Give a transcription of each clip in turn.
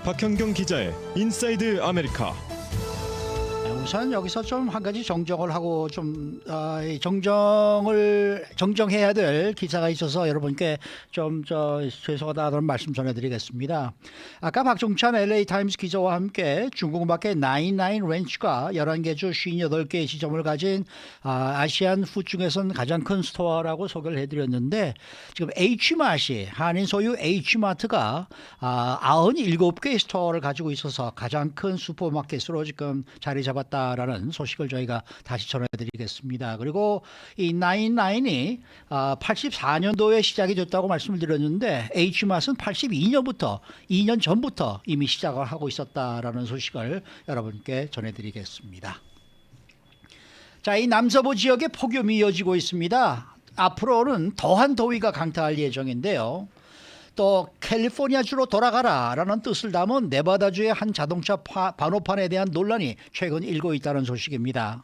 박현경 기자의 인사이드 아메리카. 우선 여기서 좀 한 가지 정정을 하고 좀 정정해야 될 기사가 있어서 여러분께 좀 죄송하다는 말씀 전해드리겠습니다. 아까 박종찬 LA 타임스 기자와 함께 중국 마켓 99 렌치가 11개 주 58개의 지점을 가진 아시안 푸드 중에서는 가장 큰 스토어라고 소개를 해드렸는데, 지금 H마트이 한인 소유 H마트가 97개의 스토어를 가지고 있어서 가장 큰 슈퍼마켓으로 지금 자리 잡았다라는 소식을 저희가 다시 전해드리겠습니다. 그리고 이 99이 84년도에 시작이 됐다고 말씀을 드렸는데, H마트는 82년부터 2년 전부터 이미 시작을 하고 있었다라는 소식을 여러분께 전해드리겠습니다. 자, 이 남서부 지역에 폭염이 이어지고 있습니다. 앞으로는 더한 더위가 강타할 예정인데요. 또 캘리포니아주로 돌아가라라는 뜻을 담은 네바다주의 한 자동차 번호판에 대한 논란이 최근 일고 있다는 소식입니다.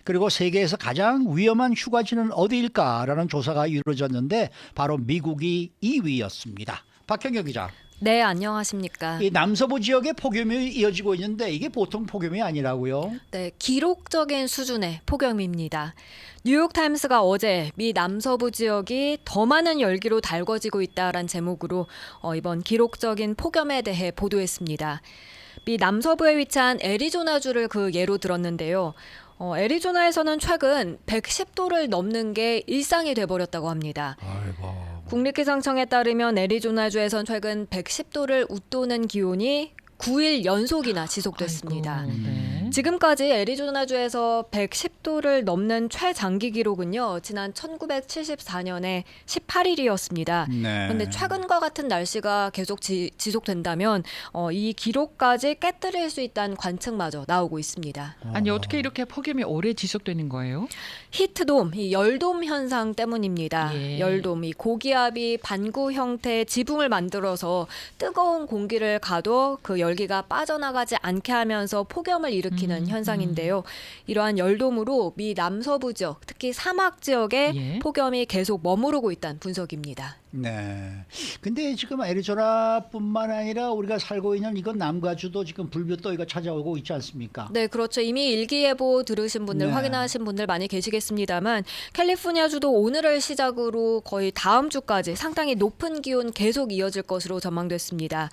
그리고 세계에서 가장 위험한 휴가지는 어디일까라는 조사가 이루어졌는데 바로 미국이 2위였습니다. 박현경 기자. 네, 안녕하십니까. 이 남서부 지역에 폭염이 이어지고 있는데 이게 보통 폭염이 아니라고요? 네, 기록적인 수준의 폭염입니다. 뉴욕타임스가 어제 미 남서부 지역이 더 많은 열기로 달궈지고 있다란 제목으로 이번 기록적인 폭염에 대해 보도했습니다. 미 남서부에 위치한 애리조나주를 그 예로 들었는데요. 애리조나에서는 최근 110도를 넘는 게 일상이 돼버렸다고 합니다. 아이고. 국립기상청에 따르면 애리조나주에선 최근 110도를 웃도는 기온이 9일 연속이나 지속됐습니다. 아이고, 네. 지금까지 애리조나주에서 110도를 넘는 최장기 기록은요, 지난 1974년에 18일이었습니다. 네. 그런데 최근과 같은 날씨가 계속 지속된다면 이 기록까지 깨뜨릴 수 있다는 관측마저 나오고 있습니다. 아니 어떻게 이렇게 폭염이 오래 지속되는 거예요? 히트돔, 이 열돔 현상 때문입니다. 예. 열돔, 이 고기압이 반구 형태의 지붕을 만들어서 뜨거운 공기를 가도 그 열기가 빠져나가지 않게 하면서 폭염을 일으키는 현상인데요. 이러한 열돔으로 미 남서부 지역, 특히 사막 지역에 예. 폭염이 계속 머무르고 있다는 분석입니다. 네. 근데 지금 애리조나뿐만 아니라 우리가 살고 있는 이건 남가주도 지금 불볕더위가 찾아오고 있지 않습니까? 네, 그렇죠. 이미 일기예보 들으신 분들, 네. 확인하신 분들 많이 계시겠습니다만 캘리포니아주도 오늘을 시작으로 거의 다음 주까지 상당히 높은 기온 계속 이어질 것으로 전망됐습니다.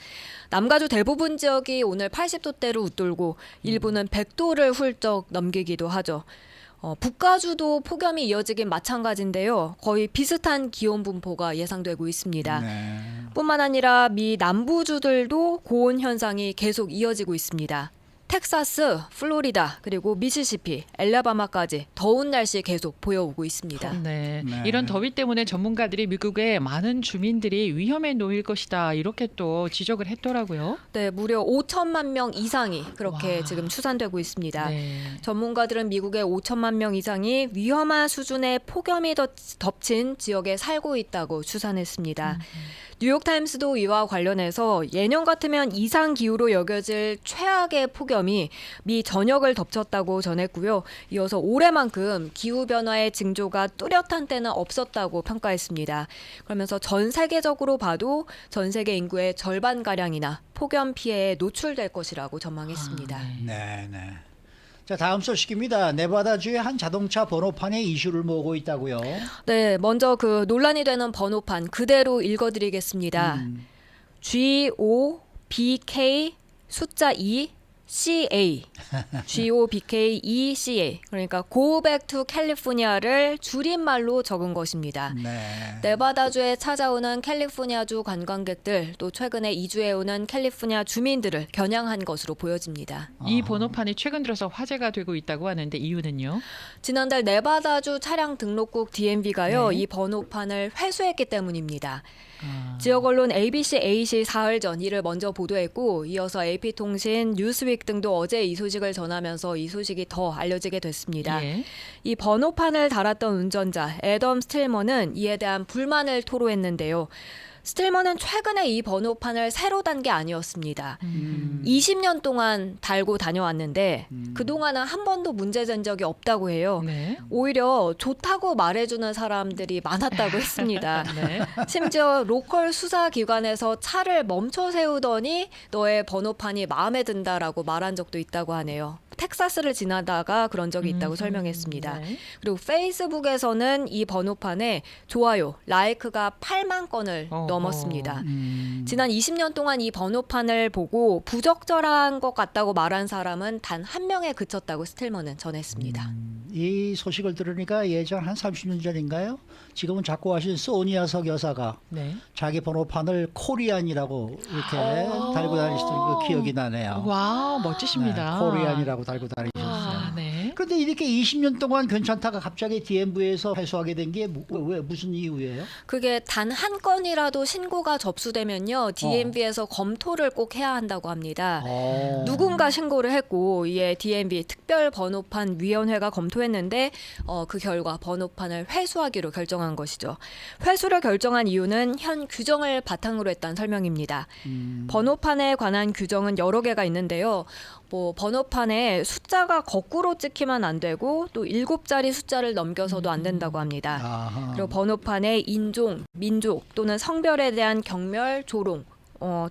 남가주 대부분 지역이 오늘 80도대를 웃돌고 일부는 100도를 훌쩍 넘기기도 하죠. 북가주도 폭염이 이어지긴 마찬가지인데요. 거의 비슷한 기온 분포가 예상되고 있습니다. 네. 뿐만 아니라 미 남부주들도 고온 현상이 계속 이어지고 있습니다. 텍사스, 플로리다, 그리고 미시시피, 엘라바마까지 더운 날씨 계속 보여오고 있습니다. 네. 네. 이런 더위 때문에 전문가들이 미국의 많은 주민들이 위험에 놓일 것이다 이렇게 또 지적을 했더라고요. 네, 무려 5천만 명 이상이 그렇게 와. 지금 추산되고 있습니다. 네. 전문가들은 미국의 5천만 명 이상이 위험한 수준의 폭염이 덮친 지역에 살고 있다고 추산했습니다. 뉴욕타임스도 이와 관련해서 예년 같으면 이상 기후로 여겨질 최악의 폭염이 미 전역을 덮쳤다고 전했고요. 이어서 올해만큼 기후변화의 징조가 뚜렷한 때는 없었다고 평가했습니다. 그러면서 전 세계적으로 봐도 전 세계 인구의 절반가량이나 폭염 피해에 노출될 것이라고 전망했습니다. 네, 네. 자, 다음 소식입니다. 네바다주의 한 자동차 번호판에 이슈를 모으고 있다고요. 네, 먼저 그 논란이 되는 번호판 그대로 읽어드리겠습니다. GOBK 숫자 2 CA, GOBK 2 CA. 그러니까 Go Back to California를 줄임말로 적은 것입니다. 네. 네바다주에 찾아오는 캘리포니아주 관광객들, 또 최근에 이주해오는 캘리포니아 주민들을 겨냥한 것으로 보여집니다. 이 번호판이 최근 들어서 화제가 되고 있다고 하는데 이유는요? 지난달 네바다주 차량 등록국 DMV가요, 네. 이 번호판을 회수했기 때문입니다. 아. 지역 언론 ABC, A시 사흘 전 이를 먼저 보도했고, 이어서 AP통신, 뉴스윅 등도 어제 이 소식을 전하면서 이 소식이 더 알려지게 됐습니다. 예. 이 번호판을 달았던 운전자 애덤 스틸머는 이에 대한 불만을 토로했는데요. 스틸먼은 최근에 이 번호판을 새로 단 게 아니었습니다. 20년 동안 달고 다녀왔는데 그동안은 한 번도 문제된 적이 없다고 해요. 네. 오히려 좋다고 말해주는 사람들이 많았다고 했습니다. 네. 심지어 로컬 수사기관에서 차를 멈춰 세우더니 너의 번호판이 마음에 든다라고 말한 적도 있다고 하네요. 텍사스를 지나다가 그런 적이 있다고 설명했습니다. 네. 그리고 페이스북에서는 이 번호판에 좋아요, 라이크가 8만 건을 넘었습니다. 지난 20년 동안 이 번호판을 보고 부적절한 것 같다고 말한 사람은 단 한 명에 그쳤다고 스틸먼은 전했습니다. 이 소식을 들으니까 예전 한 30년 전인가요? 지금은 작고하신 소니아 석 여사가 네. 자기 번호판을 코리안이라고 이렇게 달고 다니시던 그 기억이 나네요. 와, 멋지십니다. 네, 코리안이라고 달고 다니셨어요. 아, 네. 그런데 이렇게 20년 동안 괜찮다가 갑자기 DMV에서 회수하게 된 게 왜 무슨 이유예요? 그게 단 한 건이라도 신고가 접수되면요, DMV에서 검토를 꼭 해야 한다고 합니다. 누군가 신고를 했고 이에 DMV 특별 번호판 위원회가 검토했는데 그 결과 번호판을 회수하기로 결정한 것이죠. 회수를 결정한 이유는 현 규정을 바탕으로 했다는 설명입니다. 번호판에 관한 규정은 여러 개가 있는데요. 뭐 번호판에 숫자가 거꾸로 찍히면 안 되고 또 7자리 숫자를 넘겨서도 안 된다고 합니다. 아하. 그리고 번호판에 인종, 민족 또는 성별에 대한 경멸, 조롱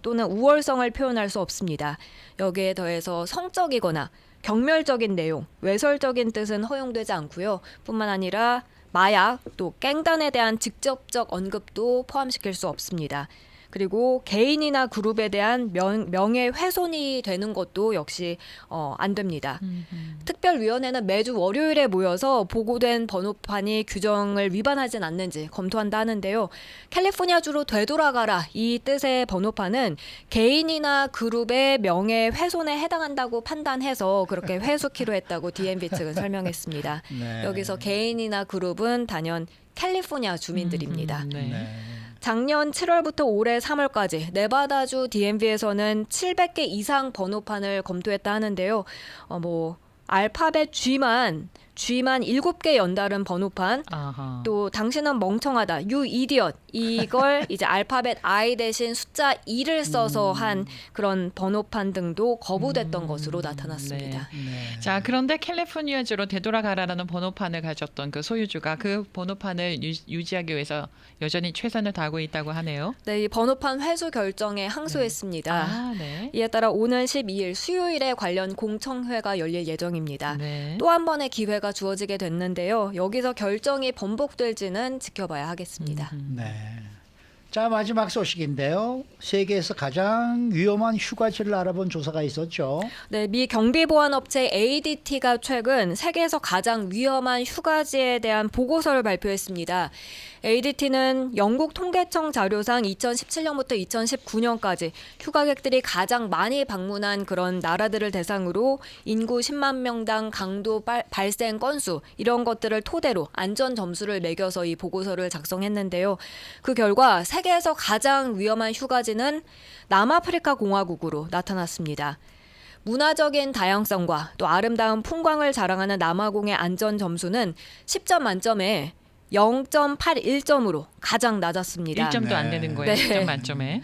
또는 우월성을 표현할 수 없습니다. 여기에 더해서 성적이거나 경멸적인 내용, 외설적인 뜻은 허용되지 않고요. 뿐만 아니라 마약, 또 깽단에 대한 직접적 언급도 포함시킬 수 없습니다. 그리고 개인이나 그룹에 대한 명예훼손이 되는 것도 역시 안 됩니다. 특별위원회는 매주 월요일에 모여서 보고된 번호판이 규정을 위반하진 않는지 검토한다 하는데요. 캘리포니아주로 되돌아가라 이 뜻의 번호판은 개인이나 그룹의 명예훼손에 해당한다고 판단해서 그렇게 회수키로 했다고 DMV 측은 설명했습니다. 네. 여기서 개인이나 그룹은 단연 캘리포니아 주민들입니다. 네. 네. 작년 7월부터 올해 3월까지 네바다주 DMV에서는 700개 이상 번호판을 검토했다 하는데요. 알파벳 G만 7개 연달은 번호판, 아하. 또 당신은 멍청하다, you idiot 이걸 이제 알파벳 I 대신 숫자 2를 써서 한 그런 번호판 등도 거부됐던 것으로 나타났습니다. 네. 자, 그런데 캘리포니아주로 되돌아가라라는 번호판을 가졌던 그 소유주가 그 번호판을 유지하기 위해서 여전히 최선을 다하고 있다고 하네요. 네, 이 번호판 회수 결정에 항소했습니다. 아, 네. 이에 따라 오는 12일 수요일에 관련 공청회가 열릴 예정입니다. 네. 또 한 번의 기회가 주어지게 됐는데요. 여기서 결정이 번복될지는 지켜봐야 하겠습니다. 네. 자, 마지막 소식인데요. 세계에서 가장 위험한 휴가지를 알아본 조사가 있었죠. 네, 미 경비보안업체 ADT가 최근 세계에서 가장 위험한 휴가지에 대한 보고서를 발표했습니다. ADT는 영국 통계청 자료상 2017년부터 2019년까지 휴가객들이 가장 많이 방문한 그런 나라들을 대상으로 인구 10만 명당 강도 발생 건수 이런 것들을 토대로 안전 점수를 매겨서 이 보고서를 작성했는데요. 그 결과 세계에서 가장 위험한 휴가지는 남아프리카 공화국으로 나타났습니다. 문화적인 다양성과 또 아름다운 풍광을 자랑하는 남아공의 안전 점수는 10점 만점에 0.81점으로 가장 낮았습니다. 1점도 안 되는 거예요. 네. 10점 만점에.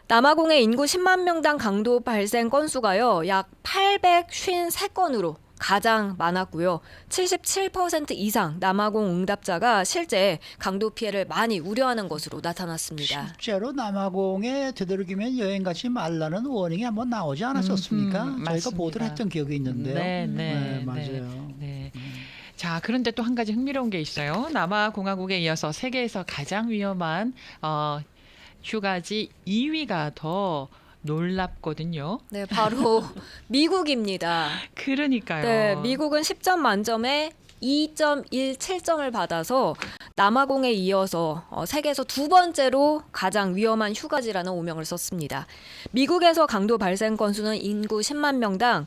남아공의 인구 10만 명당 강도 발생 건수가요. 약 853건으로 가장 많았고요. 77% 이상 남아공 응답자가 실제 강도 피해를 많이 우려하는 것으로 나타났습니다. 실제로 남아공에 되도록이면 여행 가지 말라는 워닝이 한번 나오지 않았었습니까? 저희가 맞습니다. 보도를 했던 기억이 있는데요. 네, 맞아요. 네. 자, 그런데 또 한 가지 흥미로운 게 있어요. 남아공화국에 이어서 세계에서 가장 위험한 휴가지 2위가 더 놀랍거든요. 네, 바로 미국입니다. 그러니까요. 네, 미국은 10점 만점에 2.17점을 받아서 남아공에 이어서 세계에서 두 번째로 가장 위험한 휴가지라는 오명을 썼습니다. 미국에서 강도 발생 건수는 인구 10만 명당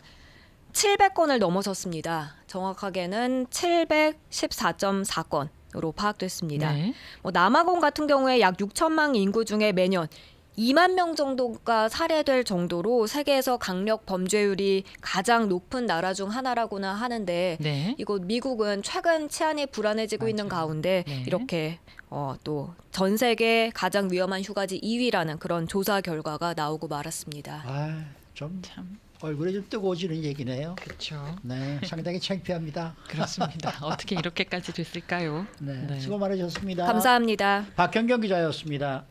700건을 넘어섰습니다. 정확하게는 714.4건으로 파악됐습니다. 네. 남아공 같은 경우에 약 6천만 인구 중에 매년 2만 명 정도가 살해될 정도로 세계에서 강력 범죄율이 가장 높은 나라 중 하나라고나 하는데 네. 이곳 미국은 최근 치안이 불안해지고 있는 맞아요. 가운데 네. 이렇게 또 전 세계 가장 위험한 휴가지 2위라는 그런 조사 결과가 나오고 말았습니다. 좀 참 얼굴이 좀 뜨거워지는 얘기네요. 그렇죠. 네, 상당히 창피합니다. 그렇습니다. 어떻게 이렇게까지 됐을까요? 네, 네. 수고 많으셨습니다. 감사합니다. 박현경 기자였습니다.